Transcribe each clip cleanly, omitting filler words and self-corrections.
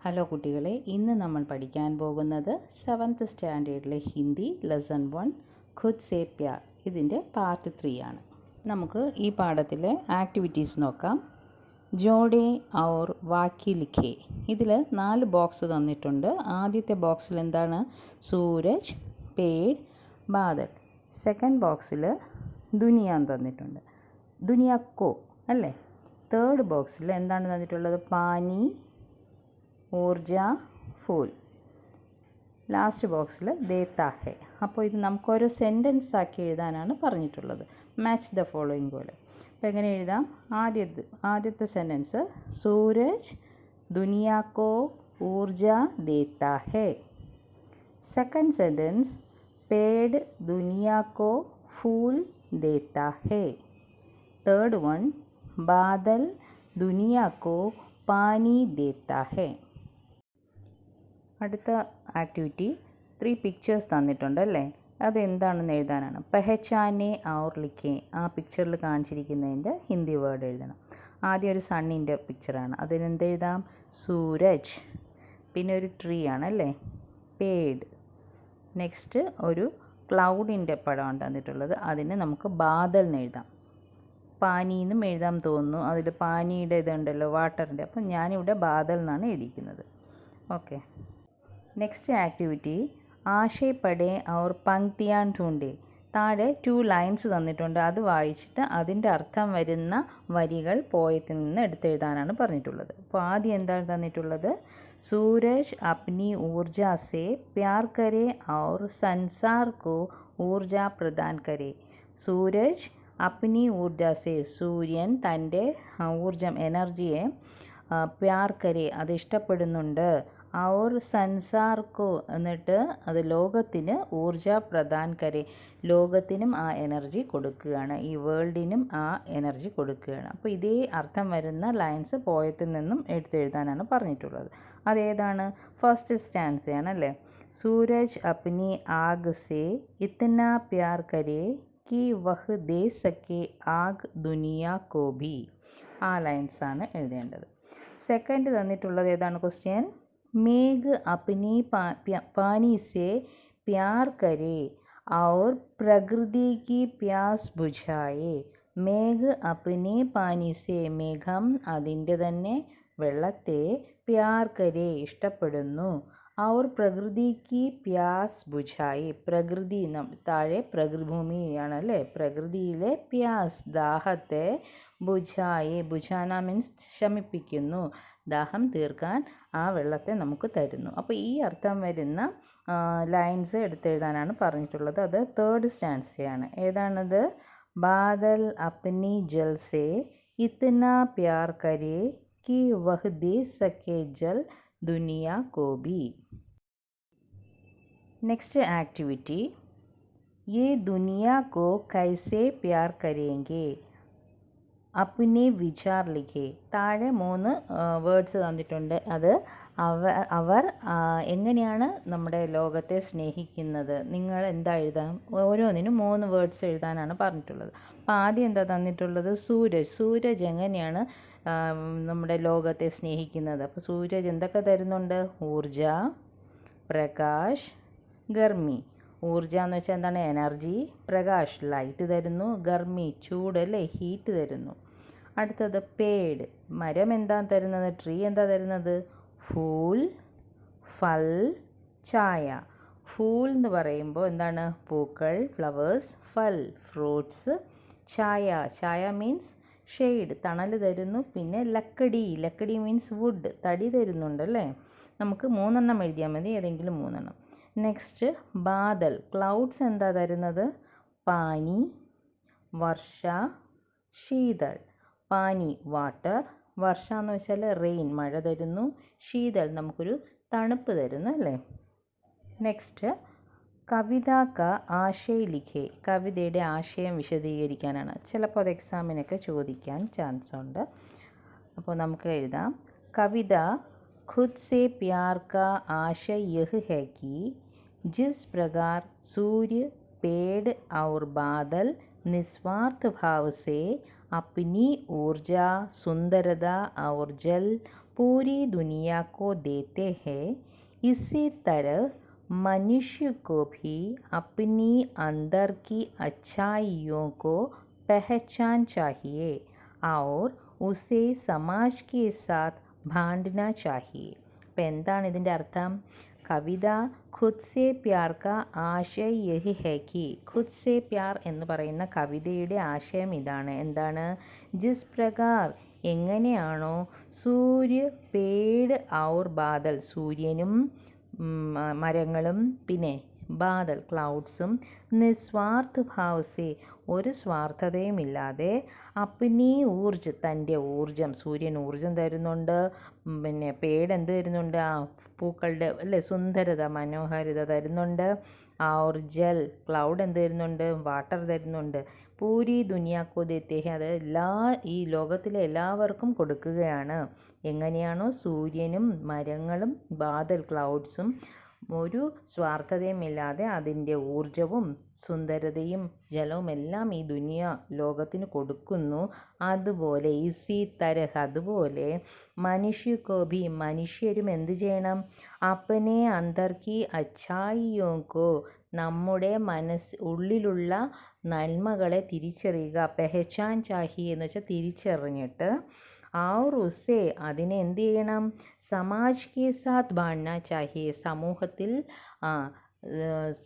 Hello കുട്ടികളെ, ഇന്ന് നമ്മൾ പഠിക്കാൻ പോകുന്നത് 7th സ്റ്റാൻഡേർഡിലെ Hindi lesson 1 ഖുദ് say Pyaar. ഇതിൻ്റെ പാർട്ട് 3 ആണ്. നമുക്ക് ഈ പാഠത്തിലെ ആക്ടിവിറ്റീസ് നോക്കാം. ജോഡേ ഔർ വാക്യ ലിഖേ. ഇതിൽ 4 ബോക്സ് തന്നിട്ടുണ്ട്. ആദ്യത്തെ ബോക്സിൽ എന്താണ്? സൂരജ്, പേഡ്, ബാദൽ. സെക്കൻഡ് ബോക്സിൽ ദുനിയ തന്നിട്ടുണ്ട്. ദുനിയാക്കോ അല്ലേ. തേർഡ് ബോക്സിൽ എന്താണ് തന്നിട്ടുള്ളത്? പാനി, ഊർജ, ഫൂൽ. ലാസ്റ്റ് ബോക്സിൽ ദേത്താ ഹെ. അപ്പോൾ ഇത് നമുക്കൊരു സെൻറ്റൻസ് ആക്കി എഴുതാനാണ് പറഞ്ഞിട്ടുള്ളത്. മാച്ച് ദ ഫോളോയിങ് പോലെ. അപ്പോൾ എങ്ങനെ എഴുതാം? ആദ്യത്തെ സെൻറ്റൻസ് സൂരജ് ദുനിയാക്കോ ഊർജ ദേത്താ ഹെ. സെക്കൻഡ് സെൻറ്റൻസ് പേഡ് ദുനിയാക്കോ ഫൂൽ ദേത്താ ഹെ. തേർഡ് വൺ ബാദൽ ദുനിയാക്കോ പാനി ദേത്താ ഹെ. അടുത്ത ആക്ടിവിറ്റി 3 പിക്ചേഴ്സ് തന്നിട്ടുണ്ട് അല്ലേ. അതെന്താണെന്ന് എഴുതാനാണ്. പെഹച്ചാനെ ഔർ ലിഖേ. ആ പിക്ചറിൽ കാണിച്ചിരിക്കുന്നതിൻ്റെ ഹിന്ദി വേർഡ് എഴുതണം. ആദ്യം ഒരു സണ്ണിൻ്റെ പിക്ചറാണ്. അതിനെന്തെഴുതാം? സൂരജ്. പിന്നെ ഒരു ട്രീ ആണല്ലേ, പേഡ്. നെക്സ്റ്റ് ഒരു ക്ലൗഡിൻ്റെ പടമാണ് തന്നിട്ടുള്ളത്. അതിന് നമുക്ക് ബാദൽ എന്ന് എഴുതാം. പാനിന്നും എഴുതാൻ തോന്നുന്നു. അതിൽ പാനിയുടെ ഇതുണ്ടല്ലോ, വാട്ടറിൻ്റെ. അപ്പം ഞാനിവിടെ ബാദൽ എന്നാണ് എഴുതിയിരിക്കുന്നത്. ഓക്കെ. നെക്സ്റ്റ് ആക്ടിവിറ്റി ആശയ് പടേ ഔർ പങ്ക്തിയാൻ ഢൂണ്ടേ. താഴെ 2 ലൈൻസ് തന്നിട്ടുണ്ട്. അത് വായിച്ചിട്ട് അതിൻ്റെ അർത്ഥം വരുന്ന വരികൾ പോയത്തിൽ നിന്ന് എടുത്തെഴുതാനാണ് പറഞ്ഞിട്ടുള്ളത്. അപ്പോൾ ആദ്യം എന്താണ് തന്നിട്ടുള്ളത്? സൂരജ് അപ്നി ഊർജ say Pyaar Kare our Sansar കോ ഊർജ പ്രദാൻ കരേ. സൂരജ് അപ്നി ഊർജ സേ. സൂര്യൻ തൻ്റെ ഊർജം, എനർജിയെ പ്യാർ കരേ, അത് ഇഷ്ടപ്പെടുന്നുണ്ട്. ഔർ സൻസാർ കോ, എന്നിട്ട് അത് ലോകത്തിന് ഊർജ പ്രദാൻ കരേ, ലോകത്തിനും ആ എനർജി കൊടുക്കുകയാണ്, ഈ വേൾഡിനും ആ എനർജി കൊടുക്കുകയാണ്. അപ്പോൾ ഇതേ അർത്ഥം വരുന്ന ലൈൻസ് പോയത്തിൽ നിന്നും എടുത്തെഴുതാനാണ് പറഞ്ഞിട്ടുള്ളത്. അതേതാണ്? ഫസ്റ്റ് സ്റ്റാൻസയാണല്ലേ. സൂരജ് അപ്നി ആഗ് സേ ഇത്നാ പ്യാർ കരേ कि वह दे सके आग दुनिया को भी. ആ ലൈൻസാണ് എഴുതേണ്ടത്. സെക്കൻഡ് തന്നിട്ടുള്ളത് ഏതാണ് question? Megh അപ്നി pani say Pyaar Kare our പ്രകൃതി की प्यास बुझाए. മേഘ് അപ്നി പാനി സേ, മേഘം അതിൻ്റെ തന്നെ വെള്ളത്തെ, പ്യാർ കരേ ഇഷ്ടപ്പെടുന്നു, ഔർ പ്രകൃതി की प्यास बुझाए. പ്രകൃതി താഴെ ഭൂമിയാണല്ലേ. പ്രകൃതിയിലെ പ്യാസ് ദാഹത്തെ, ബുझാए, ബുझാന മീൻസ് ശമിപ്പിക്കുന്നു, ദാഹം തീർക്കാൻ ആ വെള്ളത്തെ നമുക്ക് തരുന്നു. അപ്പോൾ ഈ അർത്ഥം വരുന്ന ലൈൻസ് എടുത്തെഴുതാനാണ് പറഞ്ഞിട്ടുള്ളത്. അത് തേർഡ് സ്റ്റാൻസയാണ്. ഏതാണത്? ബാദൽ അപ്നി ജൽ സേ ഇത്നാ പ്യാർ കരേ कि वह दे सके जल दुनिया को भी. नेक्स्ट एक्टिविटी ये दुनिया को कैसे प्यार करेंगे अपने विचार लिखे. താഴെ 3 വേർഡ്സ് തന്നിട്ടുണ്ട്. അത് അവർ എങ്ങനെയാണ് നമ്മുടെ ലോകത്തെ സ്നേഹിക്കുന്നത്. നിങ്ങൾ എന്താ എഴുതാൻ? ഓരോന്നിനും 3 വേർഡ്സ് എഴുതാനാണ് പറഞ്ഞിട്ടുള്ളത്. അപ്പോൾ ആദ്യം എന്താ തന്നിട്ടുള്ളത്? സൂരജ്. സൂരജ് എങ്ങനെയാണ് നമ്മുടെ ലോകത്തെ സ്നേഹിക്കുന്നത്? അപ്പോൾ സൂരജ് എന്തൊക്കെ തരുന്നുണ്ട്? ഊർജ, പ്രകാശ്, ഗർമി. ഊർജ എന്ന് വെച്ചാൽ എന്താണ്? എനർജി. പ്രകാശ് ലൈറ്റ് തരുന്നു. ഗർമി ചൂട് അല്ലേ, ഹീറ്റ് തരുന്നു. അടുത്തത് പേഡ്, മരം എന്താ തരുന്നത്? ട്രീ എന്താ തരുന്നത്? ഫൂൽ, ഫൽ, ചായ. ഫൂൽ എന്ന് പറയുമ്പോൾ എന്താണ്? പൂക്കൾ, ഫ്ലവേഴ്സ്. ഫൽ ഫ്രൂട്ട്സ്. ചായ, ചായ മീൻസ് ഷെയ്ഡ്, തണൽ തരുന്നു. പിന്നെ ലക്കടി, ലക്കടി മീൻസ് വുഡ്, തടി തരുന്നുണ്ടല്ലേ. നമുക്ക് 3 എഴുതിയാൽ മതി, ഏതെങ്കിലും 3. നെക്സ്റ്റ് ബാദൽ, ക്ലൗഡ്സ് എന്താ തരുന്നത്? പാനി, വർഷ, ശീതൾ. പാനി വാട്ടർ, വർഷ എന്ന് വെച്ചാൽ റെയിൻ, മഴ തരുന്നു. ശീതൾ നമുക്കൊരു തണുപ്പ് തരുന്നു അല്ലേ. നെക്സ്റ്റ് കവിത ക ആശയ ലിഖേ. കവിതയുടെ ആശയം വിശദീകരിക്കാനാണ്. ചിലപ്പോൾ അത് എക്സാമിനൊക്കെ ചോദിക്കാൻ ചാൻസ് ഉണ്ട്. അപ്പോൾ നമുക്ക് എഴുതാം. കവിത खुद से प्यार का आशय यह है कि जिस प्रकार सूर्य, पेड़ और बादल निस्वार्थ भाव से अपनी ऊर्जा, सुंदरता और जल पूरी दुनिया को देते हैं, इसी तरह मनुष्य को भी अपनी अंदर की अच्छाइयों को पहचान चाहिए और उसे समाज के साथ बांटना चाहिए. അപ്പം എന്താണ് ഇതിൻ്റെ അർത്ഥം? കവിത ഖുദ് സേ പ്യാർ കാ ആശയ യഹി ഹൈ കി, ഖുദ് സേ പ്യാർ എന്ന് പറയുന്ന കവിതയുടെ ആശയം ഇതാണ്. എന്താണ്? ജിസ് പ്രകാർ, എങ്ങനെയാണോ സൂര്യ, പേട് ഔർ ബാദൽ, സൂര്യനും മരങ്ങളും പിന്നെ ബാദൽ ക്ലൗഡ്സും നിസ്വാർത്ഥ ഭാവസെ, ഒരു സ്വാർത്ഥതയുമില്ലാതെ അപ്നി ഊർജ, തൻ്റെ ഊർജം, സൂര്യൻ ഊർജം തരുന്നുണ്ട്, പിന്നെ പേട് എന്ത് തരുന്നുണ്ട്? ആ പൂക്കളുടെ അല്ലേ സുന്ദരത, മനോഹാരിത തരുന്നുണ്ട്. ഔർ ജൽ, ക്ലൗഡ് എന്ത് തരുന്നുണ്ട്? വാട്ടർ തരുന്നുണ്ട്. പൂരി ദുനിയാക്കോ ദേത്തെ ഹെ, അത് ഈ ലോകത്തിലെ എല്ലാവർക്കും കൊടുക്കുകയാണ്. എങ്ങനെയാണോ സൂര്യനും മരങ്ങളും ബാദൽ ക്ലൗഡ്സും ഒരു സ്വാർത്ഥതയുമില്ലാതെ അതിൻ്റെ ഊർജവും സുന്ദരതയും ജലവും എല്ലാം ഈ ലോകത്തിന് കൊടുക്കുന്നു. അതുപോലെ ഇസി തരഹ്, അതുപോലെ മനുഷ്യക്കോഭി, മനുഷ്യരും എന്ത് ചെയ്യണം? അപ്പനെ അന്തർക്കി അച്ചായിയോക്കോ, നമ്മുടെ ഉള്ളിലുള്ള നന്മകളെ തിരിച്ചറിയുക. പെഹച്ചാൻ ചാഹി എന്ന് വെച്ചാൽ തിരിച്ചറിഞ്ഞിട്ട്, ഔർ ഉസേ, അതിനെ എന്ത് ചെയ്യണം? സമാജ് കെ സാത്ത് ബാണ്ന ചാഹിയെ,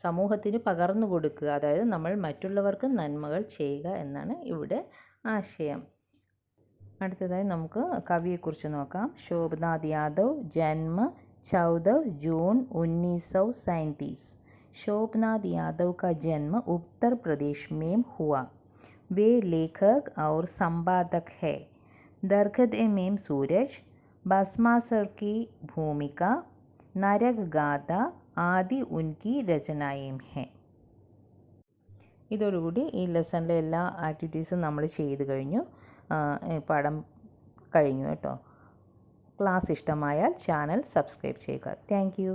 സമൂഹത്തിന് പകർന്നു കൊടുക്കുക. അതായത് നമ്മൾ മറ്റുള്ളവർക്ക് നന്മകൾ ചെയ്യുക എന്നാണ് ഇവിടെ ആശയം. അടുത്തതായി നമുക്ക് കവിയെക്കുറിച്ച് നോക്കാം. ശോഭനാഥ് യാദവ്, ജന്മ 14 जून 1937. शोभनाथ यादव का जन्म उत्तर प्रदेश में हुआ. वे लेखक और संपादक हैं. दरख्त-ए-मेम सूरज, भस्मासुर की भूमिका, नरक गाथा आदि उनकी रचनाएं हैं. ഇതോടുകൂടി ഈ ലെസണിലെ എല്ലാ ആക്ടിവിറ്റീസും നമ്മൾ ചെയ്ത് കഴിഞ്ഞു. പാഠം കഴിഞ്ഞു കേട്ടോ. ക്ലാസ് ഇഷ്ടമായാൽ ചാനൽ സബ്സ്ക്രൈബ് ചെയ്യുക. Thank you.